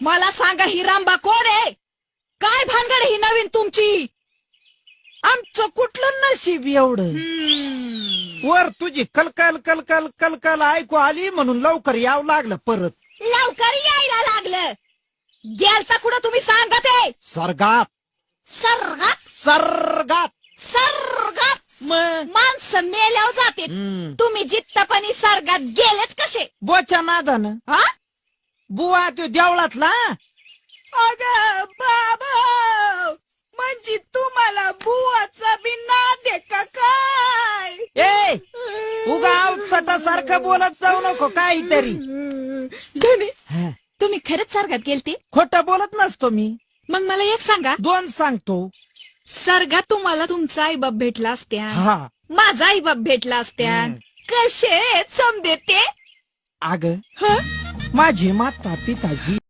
मला सांगा ही रामबा कोण आहे? काय भानगड ही नवीन तुमची? आमचं कुठलं नशीब एवढं. वर तुझी कलकल कलकल कलकल ऐकू आली म्हणून लवकर यावं लागलं परत. लवकर यायला लागलं. गेलता कुठं तुम्ही सांगत आहे? सर्गात सर्गात सर्गात सर्गात मग माणसं मेल्यावर जाते. तुम्ही जित्तपणी सर्गात गेलेच कसे? बोच्या नादानं हा? बुवा तो देवळातला. अगं बाबा, म्हणजे तुम्हाला बुवाचा बी नाद आहे का काय? ए उगा अवचटासारखं बोलत जाऊ नको काहीतरी. धनी, तुम्ही खरंच सर्गात गेलते? खोटं बोलत नसतो मी. मग मला एक सांगा, दोन सांगतो. सर्गात तुम्हाला तुमचा आईबाप भेटला असत्या, हा माझा आईबाप भेटला असत्या, कसे समजे ते? अग हं? माझी माता पिताजी